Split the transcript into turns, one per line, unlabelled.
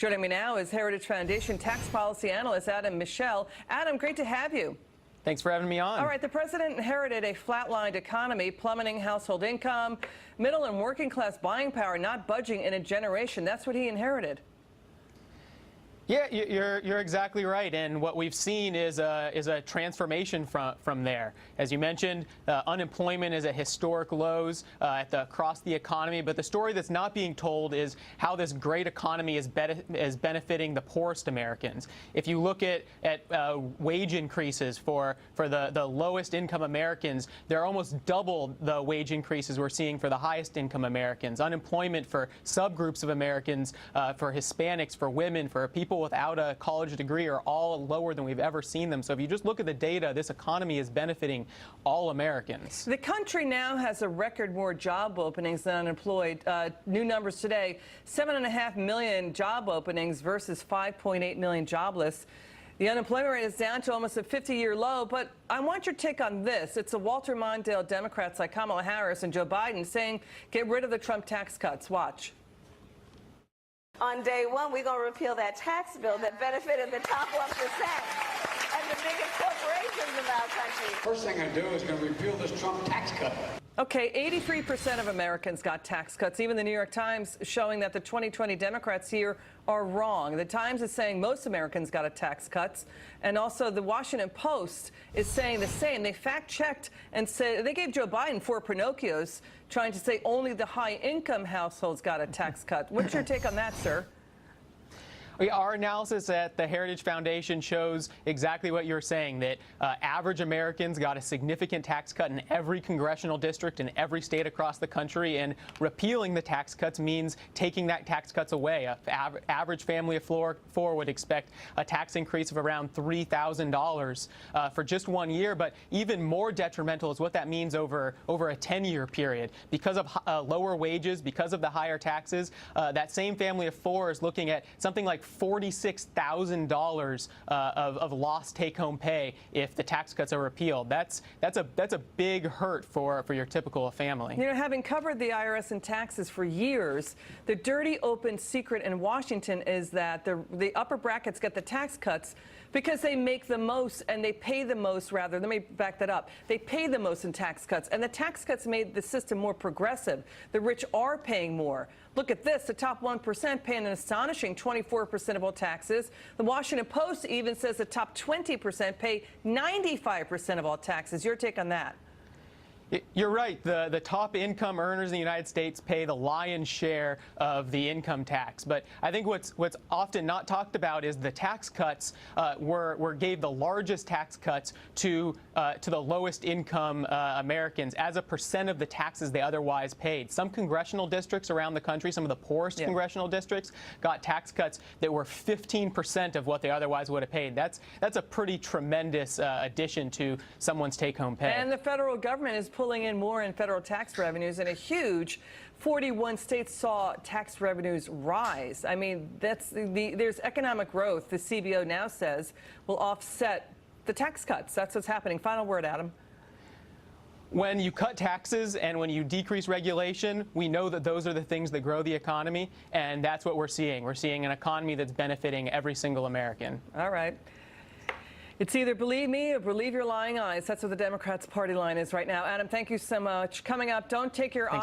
Joining me now is Heritage Foundation tax policy analyst Adam Michel. Adam, great to have you.
Thanks for having me on.
All right, the president inherited a flatlined economy, plummeting household income, middle and working class buying power not budging in a generation. That's what he inherited.
Yeah, you're exactly right, and what we've seen is a transformation from there. As you mentioned, unemployment is at historic lows across the economy, but the story that's not being told is how this great economy is benefiting the poorest Americans. If you look at wage increases for the lowest income Americans, they're almost double the wage increases we're seeing for the highest income Americans. Unemployment for subgroups of Americans, for Hispanics, for women, for people without a college degree are all lower than we've ever seen them. So if you just look at the data, this economy is benefiting all Americans.
The country now has a record more job openings than unemployed. New numbers today, 7.5 million job openings versus 5.8 million jobless. The unemployment rate is down to almost a 50-year low, but I want your take on this. It's a Walter Mondale Democrats like Kamala Harris and Joe Biden saying, get rid of the Trump tax cuts. Watch.
On day one, we're going to repeal that tax bill that benefited the top 1% and the biggest corporations in our country.
First thing I do is going to repeal this Trump tax cut.
Okay, 83% of Americans got tax cuts. Even the New York Times showing that the 2020 Democrats here are wrong. The Times is saying most Americans got a tax cuts. And also the Washington Post is saying the same. They fact-checked and said they gave Joe Biden 4 Pinocchios, trying to say only the high-income households got a tax cut. What's your take on that, sir?
Our analysis at the Heritage Foundation shows exactly what you're saying, that average Americans got a significant tax cut in every congressional district in every state across the country, and repealing the tax cuts means taking that tax cuts away. An average family of four would expect a tax increase of around $3,000 for just 1 year, but even more detrimental is what that means over a 10-year period. Because of lower wages, because of the higher taxes, that same family of 4 is looking at something like $46,000 of lost take-home pay if the tax cuts are repealed. That's a big hurt for your typical family.
You know, having covered the IRS and taxes for years, the dirty open secret in Washington is that the upper brackets get the tax cuts because they make the most and they pay the most, rather. Let me back that up. They pay the most in tax cuts, and the tax cuts made the system more progressive. The rich are paying more. Look at this. The top 1% paying an astonishing 24% of all taxes. The Washington Post even says the top 20% pay 95% of all taxes. Your take on that?
You're right. The top income earners in the United States pay the lion's share of the income tax. But I think what's often not talked about is the tax cuts gave the largest tax cuts to the lowest income Americans as a percent of the taxes they otherwise paid. Some congressional districts around the country, some of the poorest congressional districts, got tax cuts that were 15% of what they otherwise would have paid. That's a pretty tremendous addition to someone's take-home pay.
And the federal government is pulling in more in federal tax revenues, and a huge 41 states saw tax revenues rise. I mean, there's economic growth, the CBO now says, will offset the tax cuts. That's what's happening. Final word, Adam.
When you cut taxes and when you decrease regulation, we know that those are the things that grow the economy, and that's what we're seeing. We're seeing an economy that's benefiting every single American.
All right. It's either believe me or believe your lying eyes. That's what the Democrats' party line is right now. Adam, thank you so much. Coming up, don't take your eyes